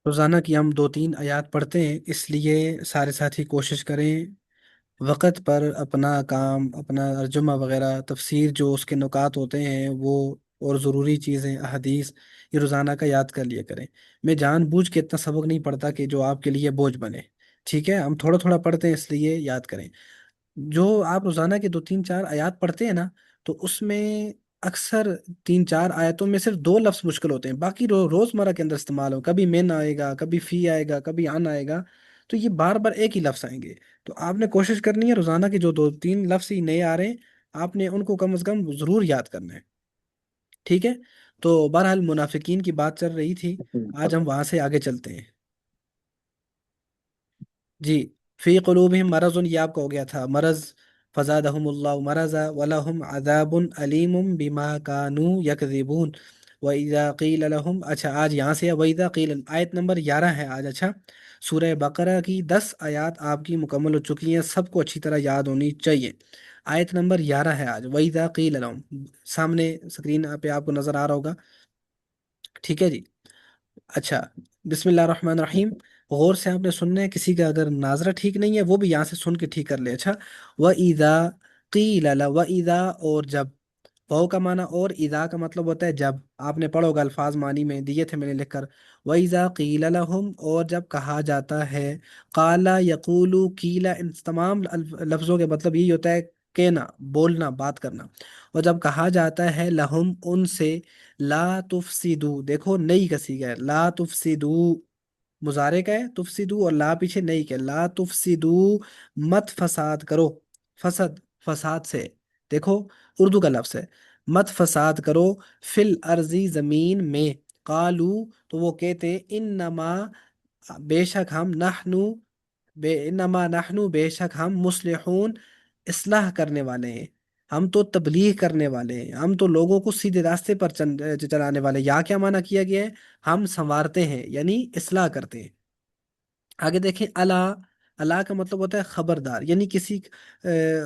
روزانہ کی ہم 2-3 آیات پڑھتے ہیں، اس لیے سارے ساتھی کوشش کریں وقت پر اپنا کام، اپنا ترجمہ وغیرہ، تفسیر جو اس کے نکات ہوتے ہیں وہ، اور ضروری چیزیں احادیث، یہ روزانہ کا یاد کر لیا کریں۔ میں جان بوجھ کے اتنا سبق نہیں پڑھتا کہ جو آپ کے لیے بوجھ بنے، ٹھیک ہے؟ ہم تھوڑا تھوڑا پڑھتے ہیں، اس لیے یاد کریں۔ جو آپ روزانہ کے 2-3-4 آیات پڑھتے ہیں نا، تو اس میں اکثر 3-4 آیتوں میں صرف 2 لفظ مشکل ہوتے ہیں، باقی روزمرہ کے اندر استعمال ہو، کبھی من آئے گا، کبھی فی آئے گا، کبھی ان آئے گا، تو یہ بار بار ایک ہی لفظ آئیں گے۔ تو آپ نے کوشش کرنی ہے روزانہ کے جو 2-3 لفظ ہی نئے آ رہے ہیں، آپ نے ان کو کم از کم ضرور یاد کرنا ہے، ٹھیک ہے؟ تو بہرحال منافقین کی بات چل رہی تھی، آج ہم وہاں سے آگے چلتے ہیں۔ جی، فی قلوبہم مرض، یہ آپ کا ہو گیا تھا مرض، فزادہم اللہ مرضا ولہم عذاب علیم بما کانوا یکذبون وَإِذَا قِيلَ لَهُمْ، اچھا آج یہاں سے ہے وَإِذَا قِيلَ، آیت نمبر 11 ہے آج۔ اچھا، سورہ بقرہ کی 10 آیات آپ کی مکمل ہو چکی ہیں، سب کو اچھی طرح یاد ہونی چاہیے۔ آیت نمبر 11 ہے آج، وَإِذَا قِيلَ لَهُمْ، سامنے اسکرین پہ آپ کو نظر آ رہا ہوگا، ٹھیک ہے جی؟ اچھا، بسم اللہ الرحمن الرحیم، غور سے آپ نے سننا ہے، کسی کا اگر ناظرہ ٹھیک نہیں ہے وہ بھی یہاں سے سن کے ٹھیک کر لے۔ اچھا، وَإِذَا قِيلَ وَإِذَا، اور جب، واو کا معنی اور اذا کا مطلب ہوتا ہے جب، آپ نے پڑھا ہوگا، الفاظ معنی میں دیے تھے میں نے لکھ کر۔ وَإِذَا قِيلَ لَهُمْ، اور جب کہا جاتا ہے، قَالَ يَقُولُ قِيلَ، ان تمام لفظوں کے مطلب یہی ہوتا ہے، کہنا، بولنا، بات کرنا۔ اور جب کہا جاتا ہے لہم، ان سے، لا تفسدو، دیکھو نئی کسی کا ہے، لا تفسدو، مضارع کا ہے تفسدو، اور لا پیچھے نئی کا ہے، لا تفسدو، مت فساد کرو، فسد، فساد سے، دیکھو اردو کا لفظ ہے، مت فساد کرو، فل ارضی، زمین میں، قالو، تو وہ کہتے، انما، بے شک ہم، نحنو، انما نحنو، بے شک ہم، مصلحون، اصلاح کرنے والے ہیں، ہم تو تبلیغ کرنے والے ہیں، ہم تو لوگوں کو سیدھے راستے پر چلانے والے ہیں۔ یا کیا معنی کیا گیا ہے؟ ہم سنوارتے ہیں، یعنی اصلاح کرتے ہیں۔ آگے دیکھیں، اللہ، اللہ کا مطلب ہوتا ہے خبردار، یعنی کسی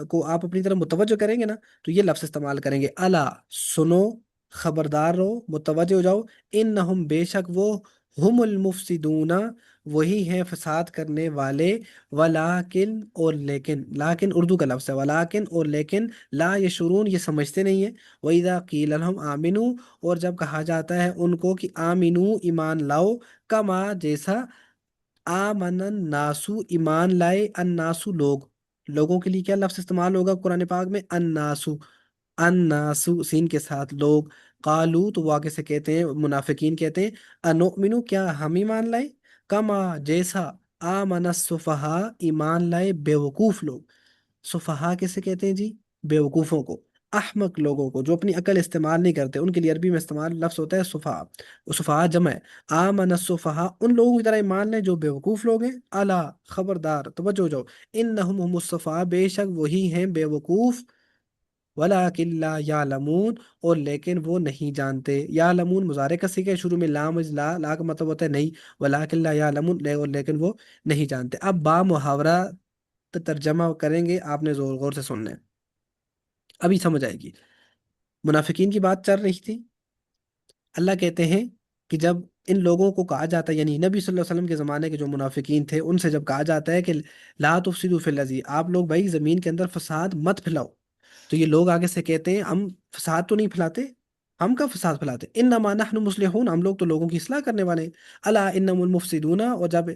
کو آپ اپنی طرف متوجہ کریں گے نا، تو یہ لفظ استعمال کریں گے، اللہ، سنو، خبردار رہو، متوجہ ہو جاؤ، انہم، بے شک وہ، ہم المفسدون، وہی ہیں فساد کرنے والے، ولیکن، اور لیکن، لیکن اردو کا لفظ ہے، ولیکن، اور لیکن، لا یشعرون، یہ سمجھتے نہیں ہیں۔ وَإِذَا قِيلَ لَهُمْ آمِنُوا، اور جب کہا جاتا ہے ان کو کہ آمینو، ایمان لاؤ، کما، جیسا، آمن الناسو، ایمان لائے، الناسو، لوگ، لوگوں کے لیے کیا لفظ استعمال ہوگا قرآن پاک میں؟ الناسو، الناسو سین کے ساتھ، لوگ، قالو، تو وہ آگے سے کہتے ہیں، منافقین کہتے ہیں، انؤمنو، کیا ہم ایمان لائے، کما، جیسا، آمن السفہاء، ایمان لائے بے وقوف لوگ۔ سفہا کیسے کہتے ہیں جی؟ بے وقوفوں کو، احمق لوگوں کو، جو اپنی عقل استعمال نہیں کرتے، ان کے لیے عربی میں استعمال لفظ ہوتا ہے سفہا، سفہا جمع ہے۔ آمن السفہاء، ان لوگوں کی طرح ایمان لیں جو بے وقوف لوگ ہیں، الا، خبردار، توجہ ہو جاؤ، انہم هم الصفا، بے شک وہی ہیں بے وقوف، ولیکن لا یعلمون، اور لیکن وہ نہیں جانتے۔ یعلمون مضارع کا صیغہ ہے، شروع میں لام، لا، لا کا مطلب ہوتا ہے نہیں، ولیکن لا یعلمون، اور لیکن وہ نہیں جانتے۔ اب با محاورہ ترجمہ کریں گے، آپ نے زور غور سے سننا ہے، ابھی سمجھ آئے گی۔ منافقین کی بات چل رہی تھی، اللہ کہتے ہیں کہ جب ان لوگوں کو کہا جاتا ہے، یعنی نبی صلی اللہ علیہ وسلم کے زمانے کے جو منافقین تھے، ان سے جب کہا جاتا ہے کہ لا تفسدوا فی الارض، آپ لوگ بھائی زمین کے اندر فساد مت پھیلاؤ، تو یہ لوگ آگے سے کہتے ہیں، ہم فساد تو نہیں پھیلاتے، ہم کا فساد پھیلاتے، انما نحن مصلحون، ہم لوگ تو لوگوں کی اصلاح کرنے والے ہیں، الا انہم المفسدون، اور جب،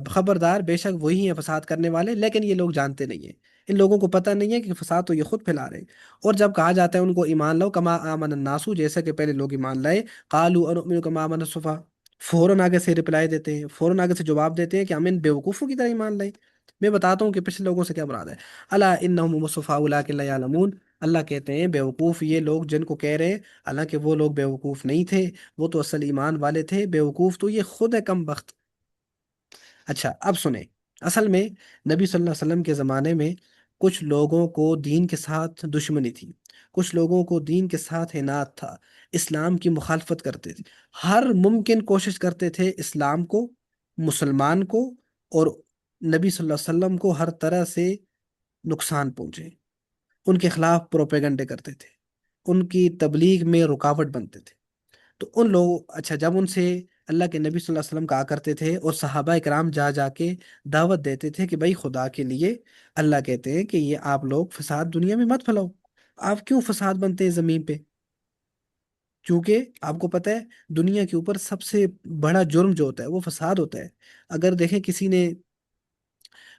خبردار، بے شک وہی ہیں فساد کرنے والے، لیکن یہ لوگ جانتے نہیں ہیں، ان لوگوں کو پتہ نہیں ہے کہ فساد تو یہ خود پھیلا رہے ہیں۔ اور جب کہا جاتا ہے ان کو ایمان لاؤ، کما آمن الناسو، جیسا کہ پہلے لوگ ایمان لائے، قالوا انؤمن کما آمن السفہاء، فوراً آگے سے رپلائی دیتے ہیں، فوراً آگے سے جواب دیتے ہیں کہ ہم ان بیوقوفوں کی طرح ایمان لائے۔ میں بتاتا ہوں کہ پچھلے لوگوں سے کیا مراد ہے۔ الا انہم هم الصفاء ولکن لا یعلمون، اللہ کہتے ہیں بیوقوف یہ لوگ جن کو کہہ رہے ہیں، حالانکہ وہ لوگ بیوقوف نہیں تھے، وہ تو اصل ایمان والے تھے، بیوقوف تو یہ خود ہے، کم بخت۔ اچھا، اب سنیں، اصل میں نبی صلی اللہ علیہ وسلم کے زمانے میں کچھ لوگوں کو دین کے ساتھ دشمنی تھی، کچھ لوگوں کو دین کے ساتھ عناد تھا، اسلام کی مخالفت کرتے تھے، ہر ممکن کوشش کرتے تھے اسلام کو، مسلمان کو، اور نبی صلی اللہ علیہ وسلم کو ہر طرح سے نقصان پہنچے، ان کے خلاف پروپیگنڈے کرتے تھے، ان کی تبلیغ میں رکاوٹ بنتے تھے۔ تو ان لوگوں، اچھا، جب ان سے اللہ کے نبی صلی اللہ علیہ وسلم کہا کرتے تھے اور صحابہ کرام جا جا کے دعوت دیتے تھے کہ بھائی خدا کے لیے اللہ کہتے ہیں کہ یہ آپ لوگ فساد دنیا میں مت پھیلاؤ۔ آپ کیوں فساد بنتے ہیں زمین پہ؟ کیونکہ آپ کو پتہ ہے دنیا کے اوپر سب سے بڑا جرم جو ہوتا ہے وہ فساد ہوتا ہے۔ اگر دیکھیں کسی نے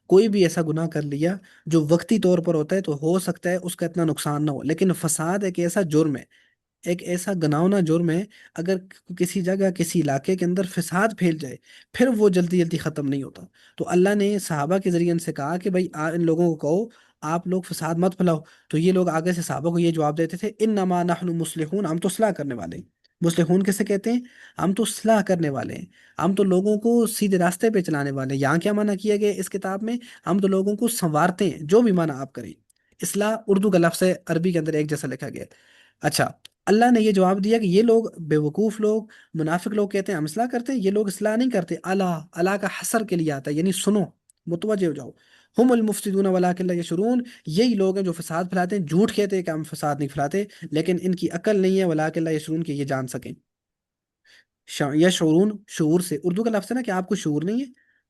کوئی بھی ایسا گناہ کر لیا جو وقتی طور پر ہوتا ہے تو ہو سکتا ہے اس کا اتنا نقصان نہ ہو، لیکن فساد ایک ایسا جرم ہے، ایک ایسا گناؤنا جرم ہے، اگر کسی جگہ کسی علاقے کے اندر فساد پھیل جائے پھر وہ جلدی جلدی ختم نہیں ہوتا۔ تو اللہ نے صحابہ کے ذریعے ان سے کہا کہ بھائی ان لوگوں کو کہو آپ لوگ فساد مت پھیلاؤ۔ تو یہ لوگ آگے سے صحابہ کو یہ جواب دیتے تھے انما نحن مصلحون، ہم تو اصلاح کرنے والے ہیں۔ مصلحون کیسے کہتے ہیں؟ ہم تو اصلاح کرنے والے ہیں، ہم تو لوگوں کو سیدھے راستے پہ چلانے والے ہیں۔ یہاں کیا معنی کیا گیا اس کتاب میں؟ ہم تو لوگوں کو سنوارتے ہیں، جو بھی معنی آپ کریں۔ اصلاح اردو کا لفظ ہے، عربی کے اندر ایک جیسا لکھا گیا ہے۔ اچھا، اللہ نے یہ جواب دیا کہ یہ لوگ بیوقوف لوگ، منافق لوگ کہتے ہیں ہم اصلاح کرتے ہیں، یہ لوگ اصلاح نہیں کرتے۔ اللہ اللہ کا حسر کے لیے آتا ہے، یعنی سنو، متوجہ ہو جاؤ۔ ہم المفسدون ولکن لا یشعرون، یہی لوگ ہیں جو فساد پھیلاتے ہیں، جھوٹ کہتے ہیں کہ ہم فساد نہیں پھیلاتے، لیکن ان کی عقل نہیں ہے، ولکن لا یشعرون، کہ یہ جان سکیں۔ یشعرون شعور سے، اردو کا لفظ ہے نا کہ آپ کو شعور نہیں ہے،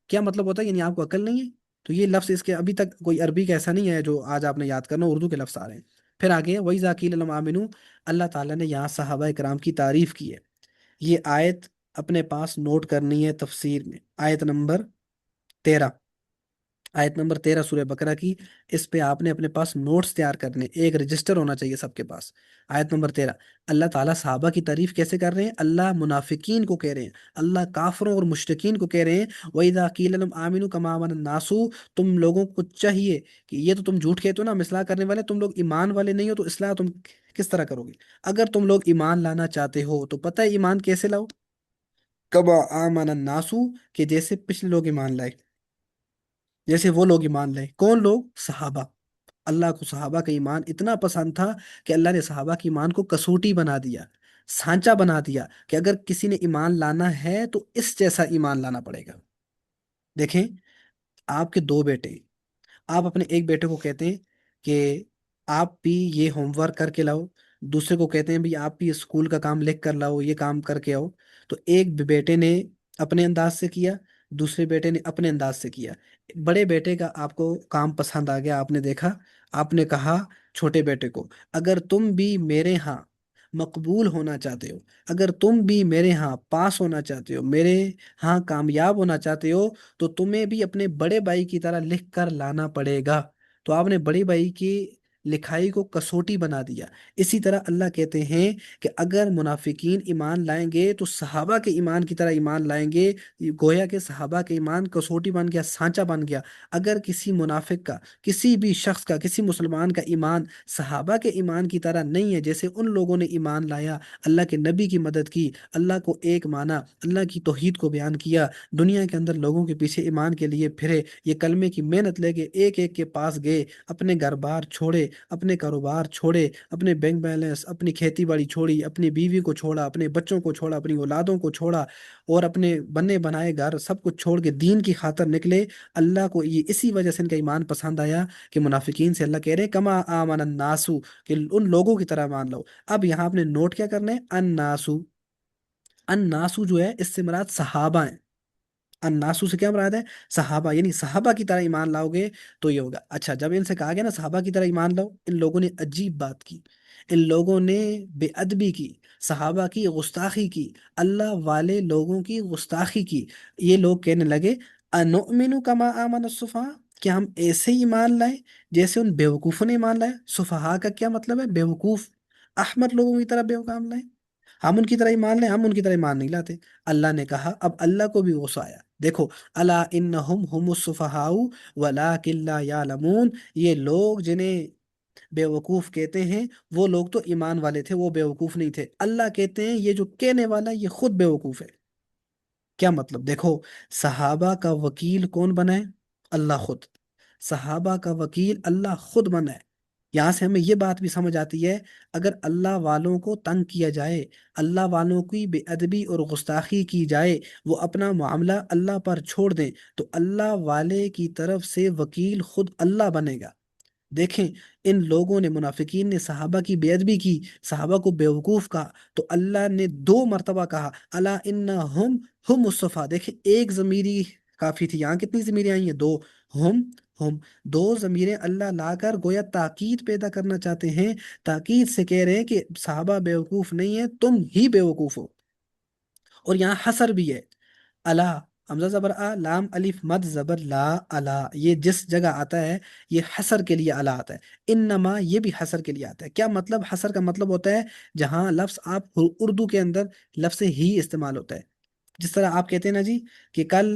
کیا مطلب ہوتا ہے؟ یعنی آپ کو عقل نہیں ہے۔ تو یہ لفظ اس کے ابھی تک کوئی عربی کا ایسا نہیں ہے جو آج آپ نے یاد کرنا، اردو کے لفظ آ رہے ہیں۔ پھر آگے وَإِذَا قِيلَ لَهُمْ آمِنُوا، اللہ تعالیٰ نے یہاں صحابہ کرام کی تعریف کی ہے۔ یہ آیت اپنے پاس نوٹ کرنی ہے تفسیر میں، آیت نمبر 13، آیت نمبر 13 سورہ بقرہ کی۔ اس پہ آپ نے اپنے پاس نوٹس تیار کرنے، ایک رجسٹر ہونا چاہیے سب کے پاس۔ آیت نمبر 13، اللہ تعالیٰ صحابہ کی تعریف کیسے کر رہے ہیں؟ اللہ منافقین کو کہہ رہے ہیں، اللہ کافروں اور مشرکین کو کہہ رہے ہیں وَإِذَا قِيلَ لَهُمْ آمِنُوا كَمَا آمَنَ النَّاسُ، تم لوگوں کو چاہیے کہ یہ تو تم جھوٹ کہتے ہو نا ہم اصلاح کرنے والے، تم لوگ ایمان والے نہیں ہو تو اصلاح تم کس طرح کرو گے؟ اگر تم لوگ ایمان لانا چاہتے ہو تو پتہ ہے ایمان کیسے لاؤ؟ کما آمن الناسو، کہ جیسے پچھلے لوگ ایمان لائے، جیسے وہ لوگ ایمان لائے۔ کون لوگ؟ صحابہ۔ اللہ کو صحابہ کا ایمان اتنا پسند تھا کہ اللہ نے صحابہ کے ایمان کو کسوٹی بنا دیا، سانچہ بنا دیا کہ اگر کسی نے ایمان لانا ہے تو اس جیسا ایمان لانا پڑے گا۔ دیکھیں، آپ کے دو بیٹے، آپ اپنے ایک بیٹے کو کہتے ہیں کہ آپ بھی یہ ہوم ورک کر کے لاؤ، دوسرے کو کہتے ہیں بھی آپ بھی اسکول کا کام لکھ کر لاؤ، یہ کام کر کے آؤ۔ تو ایک بیٹے نے اپنے انداز سے کیا، دوسرے بیٹے نے اپنے انداز سے کیا۔ بڑے بیٹے کا آپ کو کام پسند آ گیا، آپ نے دیکھا، آپ نے کہا چھوٹے بیٹے کو اگر تم بھی میرے ہاں مقبول ہونا چاہتے ہو، اگر تم بھی میرے ہاں پاس ہونا چاہتے ہو، میرے ہاں کامیاب ہونا چاہتے ہو، تو تمہیں بھی اپنے بڑے بھائی کی طرح لکھ کر لانا پڑے گا۔ تو آپ نے بڑے بھائی کی لکھائی کو کسوٹی بنا دیا۔ اسی طرح اللہ کہتے ہیں کہ اگر منافقین ایمان لائیں گے تو صحابہ کے ایمان کی طرح ایمان لائیں گے، گویا کہ صحابہ کے ایمان کسوٹی بن گیا، سانچہ بن گیا۔ اگر کسی منافق کا، کسی بھی شخص کا، کسی مسلمان کا ایمان صحابہ کے ایمان کی طرح نہیں ہے، جیسے ان لوگوں نے ایمان لایا، اللہ کے نبی کی مدد کی، اللہ کو ایک مانا، اللہ کی توحید کو بیان کیا، دنیا کے اندر لوگوں کے پیچھے ایمان کے لیے پھرے، یہ کلمے کی محنت لے کے ایک ایک کے پاس گئے، اپنے گھر بار چھوڑے، اپنے کاروبار چھوڑے، اپنے بینک بیلنس، اپنی کھیتی باڑی چھوڑی، اپنی بیوی کو چھوڑا، اپنے بچوں کو چھوڑا، اپنی اولادوں کو چھوڑا، اور اپنے بنے بنائے گھر سب کچھ چھوڑ کے دین کی خاطر نکلے۔ اللہ کو یہ اسی وجہ سے ان کا ایمان پسند آیا کہ منافقین سے اللہ کہہ رہے ہیں کما آمن الناسو، کہ ان لوگوں کی طرح مان لو۔ اب یہاں آپ نے نوٹ کیا کرنا ہے؟ الناسو، الناسو جو ہے اس سے مراد صحابہ ہیں۔ الناسو سے کیا مراد ہے؟ صحابہ، یعنی صحابہ کی طرح ایمان لاؤ گے تو یہ ہوگا۔ اچھا، جب ان سے کہا گیا نا صحابہ کی طرح ایمان لاؤ، ان لوگوں نے عجیب بات کی، ان لوگوں نے بے ادبی کی، صحابہ کی گستاخی کی، اللہ والے لوگوں کی گستاخی کی۔ یہ لوگ کہنے لگے انؤمن کما آمن السفہاء، کیا ہم ایسے ہی ایمان لائیں جیسے ان بیوقوفوں نے ایمان لایا؟ سفہاء کا کیا مطلب ہے؟ بیوقوف، احمد لوگوں کی طرح بیوقام لائیں، ہم ان کی طرح ایمان لیں؟ ہم ان کی طرح ایمان نہیں لاتے۔ اللہ نے کہا، اب اللہ کو بھی غصہ آیا، دیکھو، الا انہم هم السفہاء ولکن لا یعلمون، یہ لوگ جنہیں بے وقوف کہتے ہیں وہ لوگ تو ایمان والے تھے، وہ بے وقوف نہیں تھے۔ اللہ کہتے ہیں یہ جو کہنے والا ہے، یہ خود بے وقوف ہے۔ کیا مطلب؟ دیکھو، صحابہ کا وکیل کون بنا ہے؟ اللہ خود۔ صحابہ کا وکیل اللہ خود بنا ہے۔ یہاں سے ہمیں یہ بات بھی سمجھ آتی ہے، اگر اللہ والوں کو تنگ کیا جائے، اللہ والوں کی بے ادبی اور گستاخی کی جائے، وہ اپنا معاملہ اللہ پر چھوڑ دیں، تو اللہ والے کی طرف سے وکیل خود اللہ بنے گا۔ دیکھیں، ان لوگوں نے، منافقین نے صحابہ کی بےادبی کی، صحابہ کو بیوقوف کہا، تو اللہ نے 2 مرتبہ کہا اللہ ہم الصفا. دیکھیں ایک ضمیری کافی تھی، یہاں کتنی ضمیریں آئی ہیں؟ دو. ہم ہم 2 ضمیریں اللہ لا کر گویا تاکید پیدا کرنا چاہتے ہیں، تاکید سے کہہ رہے ہیں کہ صحابہ بیوقوف نہیں ہیں، تم ہی بیوقوف ہو. اور یہاں حسر بھی ہے. اللہ، حمزہ زبر لام الف مد زبر لا. اللہ یہ جس جگہ آتا ہے یہ حسر کے لیے اللہ آتا ہے. انما یہ بھی حسر کے لیے آتا ہے. کیا مطلب؟ حسر کا مطلب ہوتا ہے جہاں لفظ آپ اردو کے اندر لفظ ہی استعمال ہوتا ہے. جس طرح آپ کہتے ہیں نا جی کہ کل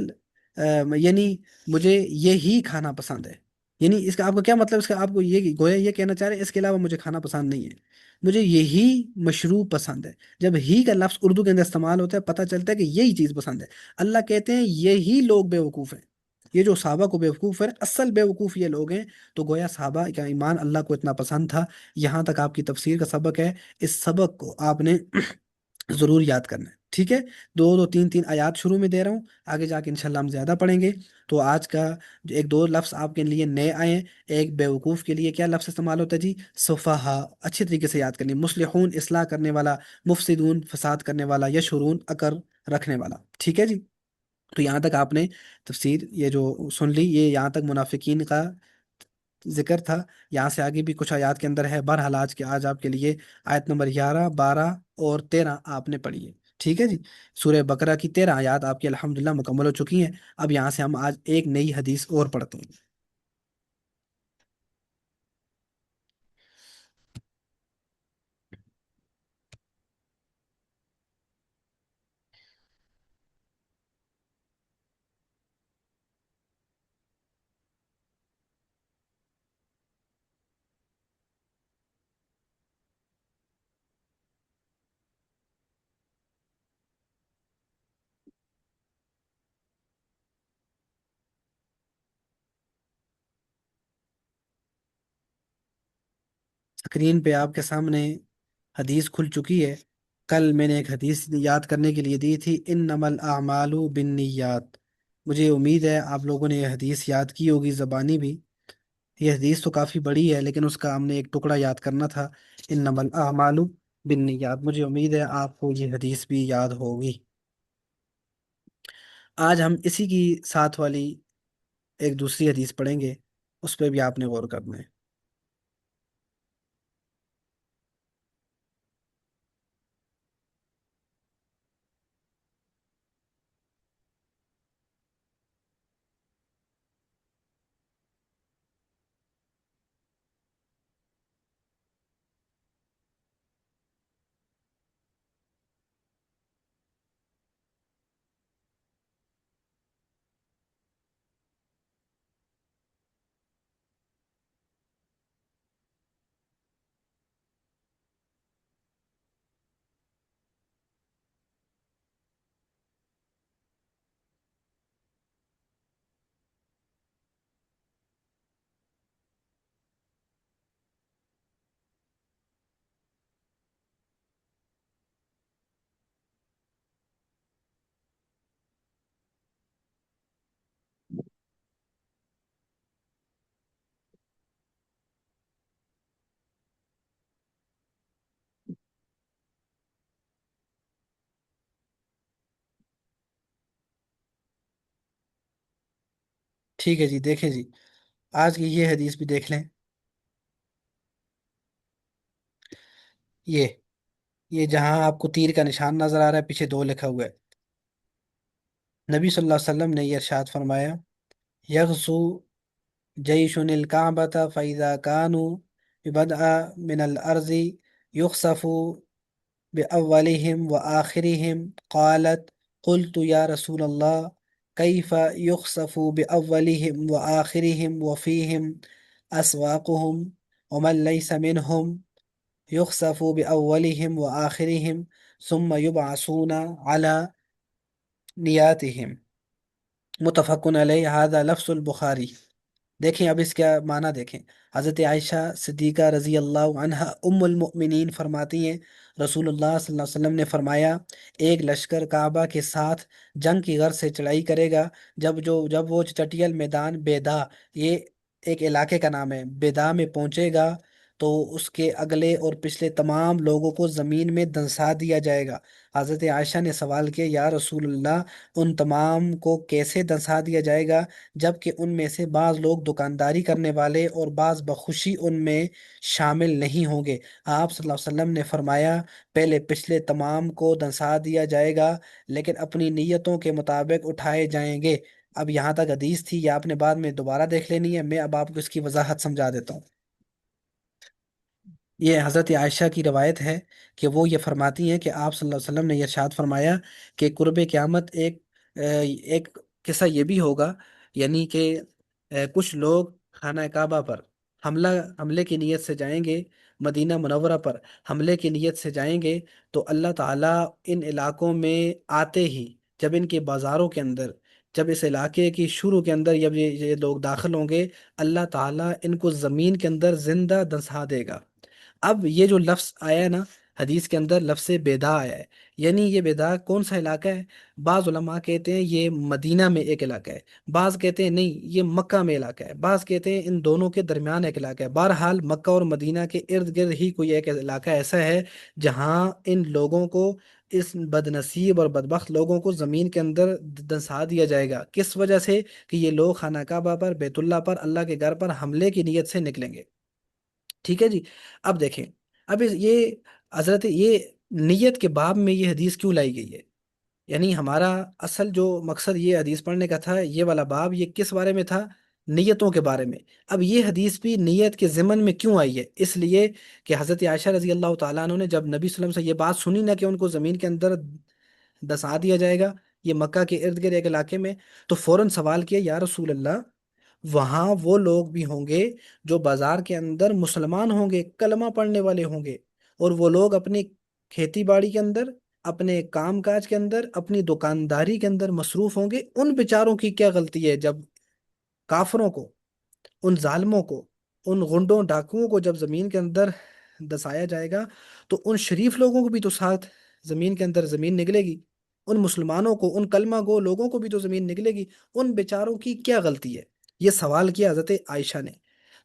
یعنی مجھے یہی کھانا پسند ہے. یعنی اس کا آپ کو کیا مطلب؟ اس کا آپ کو یہ گویا یہ کہنا چاہ رہے ہیں اس کے علاوہ مجھے کھانا پسند نہیں ہے، مجھے یہی مشروب پسند ہے. جب ہی کا لفظ اردو کے اندر استعمال ہوتا ہے پتہ چلتا ہے کہ یہی چیز پسند ہے. اللہ کہتے ہیں یہی لوگ بیوقوف ہیں. یہ جو صحابہ کو بیوقوف ہے، اصل بیوقوف یہ لوگ ہیں. تو گویا صحابہ کا ایمان اللہ کو اتنا پسند تھا. یہاں تک آپ کی تفسیر کا سبق ہے. اس سبق کو آپ نے ضرور یاد کرنا ہے، ٹھیک ہے؟ دو دو تین تین آیات شروع میں دے رہا ہوں، آگے جا کے انشاءاللہ ہم زیادہ پڑھیں گے. تو آج کا جو ایک دو لفظ آپ کے لیے نئے آئے ہیں. ایک بیوقوف کے لیے کیا لفظ استعمال ہوتا ہے جی؟ صفحہ. اچھی طریقے سے یاد کرنی. مصلحون اصلاح کرنے والا، مفسدون فساد کرنے والا، یشورون عقر رکھنے والا. ٹھیک ہے جی؟ تو یہاں تک آپ نے تفسیر یہ جو سن لی، یہ یہاں تک منافقین کا ذکر تھا. یہاں سے آگے بھی کچھ آیات کے اندر ہے. بہرحال آج آپ کے لیے آیت نمبر 11 12 اور 13 آپ نے پڑھی ہے. ٹھیک ہے جی؟ سورہ بقرہ کی 13 آیات آپ کی الحمدللہ مکمل ہو چکی ہیں. اب یہاں سے ہم آج ایک نئی حدیث اور پڑھتے ہیں. اسکرین پہ آپ کے سامنے حدیث کھل چکی ہے. کل میں نے ایک حدیث یاد کرنے کے لیے دی تھی، انما الاعمال بالنیات. مجھے امید ہے آپ لوگوں نے یہ حدیث یاد کی ہوگی زبانی بھی. یہ حدیث تو کافی بڑی ہے لیکن اس کا ہم نے ایک ٹکڑا یاد کرنا تھا. انما الاعمال بالنیات. مجھے امید ہے آپ کو یہ حدیث بھی یاد ہوگی. آج ہم اسی کی ساتھ والی ایک دوسری حدیث پڑھیں گے، اس پہ بھی آپ نے غور کرنا ہے. ٹھیک ہے جی، دیکھیں جی، آج کی یہ حدیث بھی دیکھ لیں. یہ یہ جہاں آپ کو تیر کا نشان نظر آ رہا ہے، پیچھے 2 لکھا ہوا ہے. نبی صلی اللہ علیہ وسلم نے یہ ارشاد فرمایا، یغزو جیشن الکعبۃ فإذا كانوا ببدء من الأرض يخسف بأولهم وآخرهم. قالت قلت يا رسول الله كيف يخسف بأولهم وآخرهم وفيهم أسواقهم ومن ليس منهم يخسف بأولهم وآخرهم ثم يبعثون على نیاتهم. متفقن علیہ، هذا لفظ البخاری. دیکھیں اب اس کا معنی دیکھیں. حضرت عائشہ صدیقہ رضی اللہ عنہا ام المؤمنین فرماتی ہیں رسول اللہ صلی اللہ علیہ وسلم نے فرمایا، ایک لشکر کعبہ کے ساتھ جنگ کی غرض سے چڑھائی کرے گا. جب وہ چٹیل میدان بیدا، یہ ایک علاقے کا نام ہے، بیدا میں پہنچے گا تو اس کے اگلے اور پچھلے تمام لوگوں کو زمین میں دنسا دیا جائے گا۔ حضرت عائشہ نے سوال کیا، یا رسول اللہ، ان تمام کو کیسے دنسا دیا جائے گا جبکہ ان میں سے بعض لوگ دکانداری کرنے والے اور بعض بخوشی ان میں شامل نہیں ہوں گے؟ آپ صلی اللہ علیہ وسلم نے فرمایا، پہلے پچھلے تمام کو دنسا دیا جائے گا لیکن اپنی نیتوں کے مطابق اٹھائے جائیں گے۔ اب یہاں تک حدیث تھی، یہ آپ نے بعد میں دوبارہ دیکھ لینی ہے، میں اب آپ کو اس کی وضاحت سمجھا دیتا ہوں۔ یہ حضرت عائشہ کی روایت ہے کہ وہ یہ فرماتی ہیں کہ آپ صلی اللہ علیہ وسلم نے یہ ارشاد فرمایا کہ قرب قیامت ایک قصہ یہ بھی ہوگا، یعنی کہ کچھ لوگ خانہ کعبہ پر حملے کی نیت سے جائیں گے، مدینہ منورہ پر حملے کی نیت سے جائیں گے، تو اللہ تعالیٰ ان علاقوں میں آتے ہی، جب ان کے بازاروں کے اندر، جب اس علاقے کی شروع کے اندر جب یہ لوگ داخل ہوں گے، اللہ تعالیٰ ان کو زمین کے اندر زندہ دنسا دے گا۔ اب یہ جو لفظ آیا ہے نا، حدیث کے اندر لفظ بیدا آیا ہے، یعنی یہ بیدا کون سا علاقہ ہے؟ بعض علماء کہتے ہیں یہ مدینہ میں ایک علاقہ ہے، بعض کہتے ہیں نہیں یہ مکہ میں علاقہ ہے، بعض کہتے ہیں ان دونوں کے درمیان ایک علاقہ ہے۔ بہرحال مکہ اور مدینہ کے ارد گرد ہی کوئی ایک علاقہ ایسا ہے جہاں ان لوگوں کو، اس بد نصیب اور بدبخت لوگوں کو زمین کے اندر دنسا دیا جائے گا۔ کس وجہ سے؟ کہ یہ لوگ خانہ کعبہ پر، بیت اللہ پر، اللہ کے گھر پر حملے کی نیت سے نکلیں گے۔ ٹھیک ہے جی؟ اب دیکھیں، اب یہ حضرت یہ نیت کے باب میں یہ حدیث کیوں لائی گئی ہے؟ یعنی ہمارا اصل جو مقصد یہ حدیث پڑھنے کا تھا، یہ والا باب یہ کس بارے میں تھا؟ نیتوں کے بارے میں۔ اب یہ حدیث بھی نیت کے ضمن میں کیوں آئی ہے؟ اس لیے کہ حضرت عائشہ رضی اللہ تعالیٰ عنہ نے جب نبی صلی اللہ علیہ وسلم سے یہ بات سنی نا کہ ان کو زمین کے اندر دسا دیا جائے گا، یہ مکہ کے ارد گرد ایک علاقے میں، تو فوراً سوال کیا، یا رسول اللہ، وہاں وہ لوگ بھی ہوں گے جو بازار کے اندر مسلمان ہوں گے، کلمہ پڑھنے والے ہوں گے، اور وہ لوگ اپنی کھیتی باڑی کے اندر، اپنے کام کاج کے اندر، اپنی دکانداری کے اندر مصروف ہوں گے۔ ان بیچاروں کی کیا غلطی ہے جب کافروں کو، ان ظالموں کو، ان غنڈوں ڈاکوؤں کو جب زمین کے اندر دسایا جائے گا تو ان شریف لوگوں کو بھی تو ساتھ زمین کے اندر زمین نکلے گی، ان مسلمانوں کو، ان کلمہ گو لوگوں کو بھی تو زمین نکلے گی۔ ان بیچاروں کی کیا غلطی ہے؟ یہ سوال کیا حضرت عائشہ نے،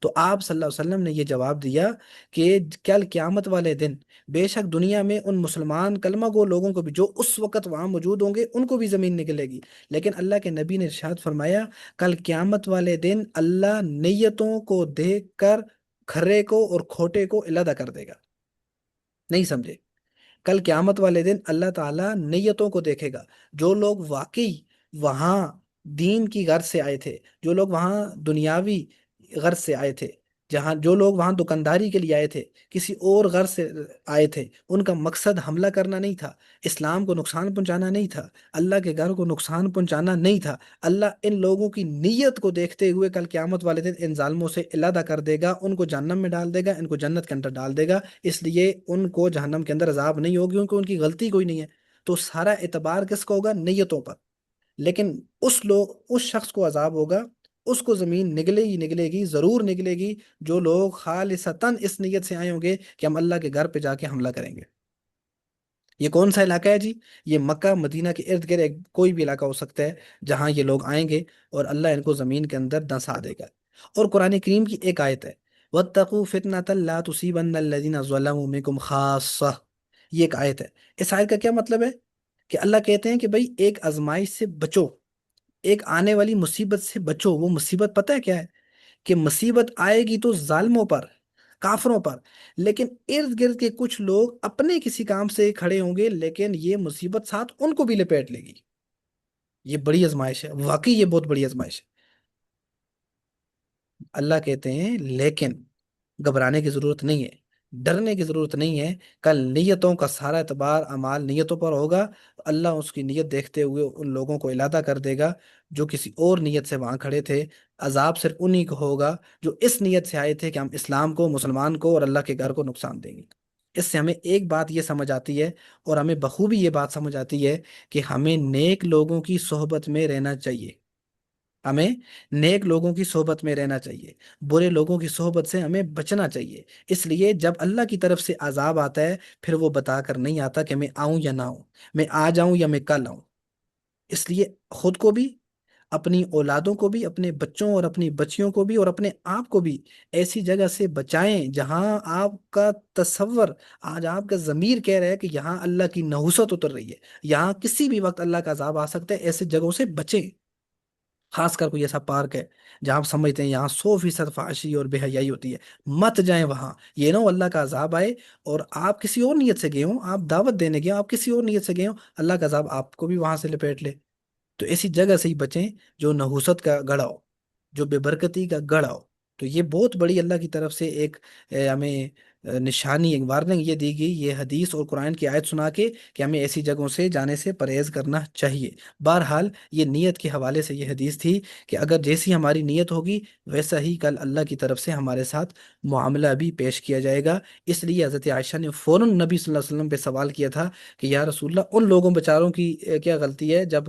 تو آپ صلی اللہ علیہ وسلم نے یہ جواب دیا کہ کل قیامت والے دن بے شک دنیا میں ان مسلمان کلمہ گو لوگوں کو بھی، جو اس وقت وہاں موجود ہوں گے، ان کو بھی زمین نکلے گی، لیکن اللہ کے نبی نے ارشاد فرمایا، کل قیامت والے دن اللہ نیتوں کو دیکھ کر کھرے کو اور کھوٹے کو علیحدہ کر دے گا۔ نہیں سمجھے؟ کل قیامت والے دن اللہ تعالیٰ نیتوں کو دیکھے گا، جو لوگ واقعی وہاں دین کی غرض سے آئے تھے، جو لوگ وہاں دنیاوی غرض سے آئے تھے، جہاں جو لوگ وہاں دکانداری کے لیے آئے تھے، کسی اور غرض سے آئے تھے، ان کا مقصد حملہ کرنا نہیں تھا، اسلام کو نقصان پہنچانا نہیں تھا، اللہ کے گھر کو نقصان پہنچانا نہیں تھا، اللہ ان لوگوں کی نیت کو دیکھتے ہوئے کل قیامت والے دن ان ظالموں سے علیحدہ کر دے گا، ان کو جہنم میں ڈال دے گا، ان کو جنت کے اندر ڈال دے گا۔ اس لیے ان کو جہنم کے اندر عذاب نہیں ہوگی کیونکہ ان کی غلطی کوئی نہیں ہے۔ تو سارا اعتبار کس کا ہوگا؟ نیتوں پر۔ لیکن اس شخص کو عذاب ہوگا، اس کو زمین نگلے ہی نگلے گی، ضرور نگلے گی، جو لوگ خالصتاً اس نیت سے آئے ہوں گے کہ ہم اللہ کے گھر پہ جا کے حملہ کریں گے۔ یہ کون سا علاقہ ہے جی؟ یہ مکہ مدینہ کے ارد گرد کوئی بھی علاقہ ہو سکتا ہے جہاں یہ لوگ آئیں گے اور اللہ ان کو زمین کے اندر دنسا دے گا۔ اور قرآن کریم کی ایک آیت ہے، وَاتَّقُوا فِتْنَةً لَا تُصِيبَنَّ الَّذِينَ ظَلَمُوا مِنكُمْ خَاصَّةً۔ یہ ایک آیت ہے۔ اس آیت کا کیا مطلب ہے؟ کہ اللہ کہتے ہیں کہ بھئی ایک آزمائش سے بچو، ایک آنے والی مصیبت سے بچو۔ وہ مصیبت پتہ ہے کیا ہے؟ کہ مصیبت آئے گی تو ظالموں پر، کافروں پر، لیکن ارد گرد کے کچھ لوگ اپنے کسی کام سے کھڑے ہوں گے، لیکن یہ مصیبت ساتھ ان کو بھی لپیٹ لے گی۔ یہ بڑی آزمائش ہے، واقعی یہ بہت بڑی آزمائش ہے۔ اللہ کہتے ہیں لیکن گھبرانے کی ضرورت نہیں ہے، ڈرنے کی ضرورت نہیں ہے، کل نیتوں کا سارا اعتبار اعمال نیتوں پر ہوگا، اللہ اس کی نیت دیکھتے ہوئے ان لوگوں کو علیحدہ کر دے گا جو کسی اور نیت سے وہاں کھڑے تھے۔ عذاب صرف انہی کو ہوگا جو اس نیت سے آئے تھے کہ ہم اسلام کو، مسلمان کو اور اللہ کے گھر کو نقصان دیں گے۔ اس سے ہمیں ایک بات یہ سمجھ آتی ہے، اور ہمیں بخوبی یہ بات سمجھ آتی ہے کہ ہمیں نیک لوگوں کی صحبت میں رہنا چاہیے، ہمیں نیک لوگوں کی صحبت میں رہنا چاہیے، برے لوگوں کی صحبت سے ہمیں بچنا چاہیے۔ اس لیے جب اللہ کی طرف سے عذاب آتا ہے پھر وہ بتا کر نہیں آتا کہ میں آؤں یا نہ آؤں، میں آ جاؤں یا میں کل آؤں۔ اس لیے خود کو بھی، اپنی اولادوں کو بھی، اپنے بچوں اور اپنی بچیوں کو بھی، اور اپنے آپ کو بھی ایسی جگہ سے بچائیں جہاں آپ کا تصور، آج آپ کا ضمیر کہہ رہا ہے کہ یہاں اللہ کی نحوست اتر رہی ہے، یہاں کسی بھی وقت اللہ کا عذاب آ سکتا ہے، ایسے جگہوں سے بچیں۔ خاص کر کوئی ایسا پارک ہے جہاں آپ سمجھتے ہیں یہاں 100% فحاشی اور بے حیائی ہوتی ہے، مت جائیں وہاں، یہ نہ ہو اللہ کا عذاب آئے اور آپ کسی اور نیت سے گئے ہوں، آپ دعوت دینے گئے ہوں، آپ کسی اور نیت سے گئے ہوں، اللہ کا عذاب آپ کو بھی وہاں سے لپیٹ لے۔ تو ایسی جگہ سے ہی بچیں جو نحوست کا گڑھا ہو، جو بے برکتی کا گڑھا ہو۔ تو یہ بہت بڑی اللہ کی طرف سے ایک ہمیں نشانی، ایک وارننگ یہ دی گئی، یہ حدیث اور قرآن کی آیت سنا کے، کہ ہمیں ایسی جگہوں سے جانے سے پرہیز کرنا چاہیے۔ بہرحال یہ نیت کے حوالے سے یہ حدیث تھی کہ اگر جیسی ہماری نیت ہوگی ویسا ہی کل اللہ کی طرف سے ہمارے ساتھ معاملہ بھی پیش کیا جائے گا۔ اس لیے حضرت عائشہ نے فوراً نبی صلی اللہ علیہ وسلم پہ سوال کیا تھا کہ یا رسول اللہ، ان لوگوں بیچاروں کی کیا غلطی ہے جب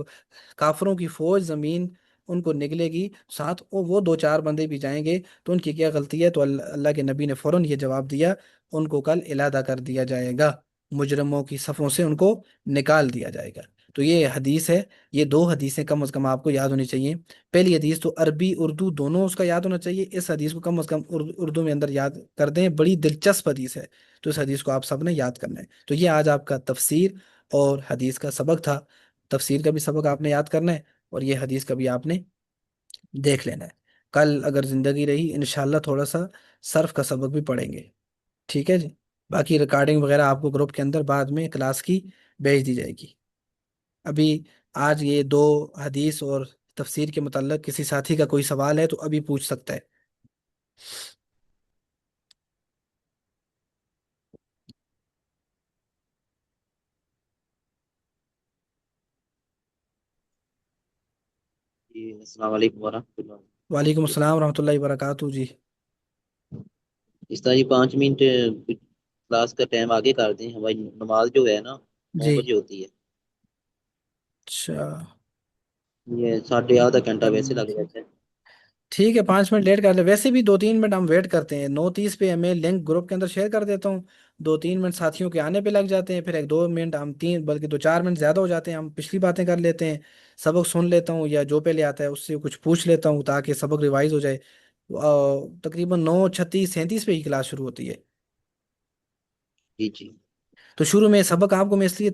کافروں کی فوج زمین ان کو نگلے گی، ساتھ وہ دو چار بندے بھی جائیں گے، تو ان کی کیا غلطی ہے؟ تو اللہ کے نبی نے فوراً یہ جواب دیا، ان کو کل علیحدہ کر دیا جائے گا، مجرموں کی صفوں سے ان کو نکال دیا جائے گا۔ تو یہ حدیث ہے، یہ دو حدیثیں کم از کم آپ کو یاد ہونی چاہیے۔ پہلی حدیث تو عربی اردو دونوں اس کا یاد ہونا چاہیے، اس حدیث کو کم از کم اردو میں اندر یاد کر دیں، بڑی دلچسپ حدیث ہے، تو اس حدیث کو آپ سب نے یاد کرنا ہے۔ تو یہ آج آپ کا تفسیر اور حدیث کا سبق تھا۔ تفسیر کا بھی سبق آپ نے یاد کرنا ہے، اور یہ حدیث کا بھی آپ نے دیکھ لینا ہے۔ کل اگر زندگی رہی انشاءاللہ تھوڑا سا صرف کا سبق بھی پڑھیں گے، ٹھیک ہے جی؟ باقی ریکارڈنگ وغیرہ آپ کو گروپ کے اندر بعد میں کلاس کی بھیج دی جائے گی۔ ابھی آج یہ دو حدیث اور تفسیر کے متعلق کسی ساتھی کا کوئی سوال ہے تو ابھی پوچھ سکتا ہے۔ جی السلام علیکم ورحمۃ اللہ۔ وعلیکم السلام ورحمۃ اللہ وبرکاتہ جی۔ اس طرح 5 منٹ کلاس کا ٹائم آگے کر دیں، ہماری نماز جو ہے نا نو جی بجے ہوتی ہے۔ اچھا، یہ ساڑھے آدھا گھنٹہ ویسے لگ ٹھیک، جاتا ہے۔ ٹھیک ہے 5 منٹ لیٹ کر لیں، ویسے بھی 2-3 منٹ ہم ویٹ کرتے ہیں، 9:30 پہ میں لنک گروپ کے اندر شیئر کر دیتا ہوں، 2-3 منٹ ساتھیوں کے آنے پہ لگ جاتے ہیں، پھر 1-2 منٹ ہم تین بلکہ 2-4 منٹ زیادہ ہو جاتے ہیں، ہم پچھلی باتیں کر لیتے ہیں، سبق سن لیتا ہوں یا جو پہلے آتا ہے اس سے کچھ پوچھ لیتا ہوں تاکہ سبق ریوائز ہو جائے۔ تقریباً 9:36-37 پہ ہی کلاس شروع ہوتی ہے۔ جی جی تو شروع میں سبق آپ کو میں اس لیے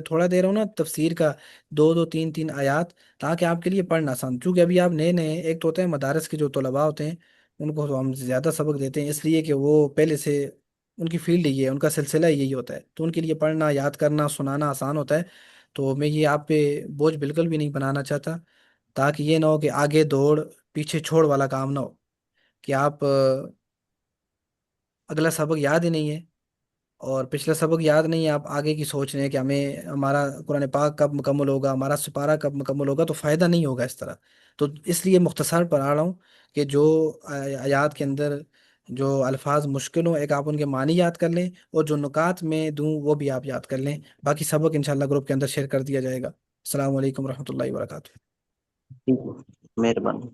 تھوڑا دے رہا ہوں نا، تفسیر کا 2-2 3 3 آیات، تاکہ آپ کے لیے پڑھنا آسان، چونکہ ابھی آپ نئے نئے ہیں، ایک تو ہوتے ہیں مدارس کے جو طلباء ہوتے ہیں ان کو تو ہم زیادہ سبق دیتے ہیں، اس لیے کہ وہ پہلے سے ان کی فیلڈ یہی ہے، ان کا سلسلہ یہی ہوتا ہے، تو ان کے لیے پڑھنا، یاد کرنا، سنانا آسان ہوتا ہے۔ تو میں یہ آپ پہ بوجھ بالکل بھی نہیں بنانا چاہتا، تاکہ یہ نہ ہو کہ آگے دوڑ پیچھے چھوڑ والا کام نہ ہو، کہ آپ اگلا سبق یاد ہی نہیں ہے اور پچھلا سبق یاد نہیں ہے، آپ آگے کی سوچ رہے ہیں کہ ہمیں ہمارا قرآن پاک کب مکمل ہوگا، ہمارا سپارہ کب مکمل ہوگا، تو فائدہ نہیں ہوگا اس طرح۔ تو اس لیے مختصر پڑھا رہا ہوں کہ جو آیات کے اندر جو الفاظ مشکل ہوں، ایک آپ ان کے معنی یاد کر لیں، اور جو نکات میں دوں وہ بھی آپ یاد کر لیں، باقی سبق انشاءاللہ گروپ کے اندر شیئر کر دیا جائے گا۔ السلام علیکم ورحمۃ اللہ وبرکاتہ۔ ٹھیک ہے، مہربانی۔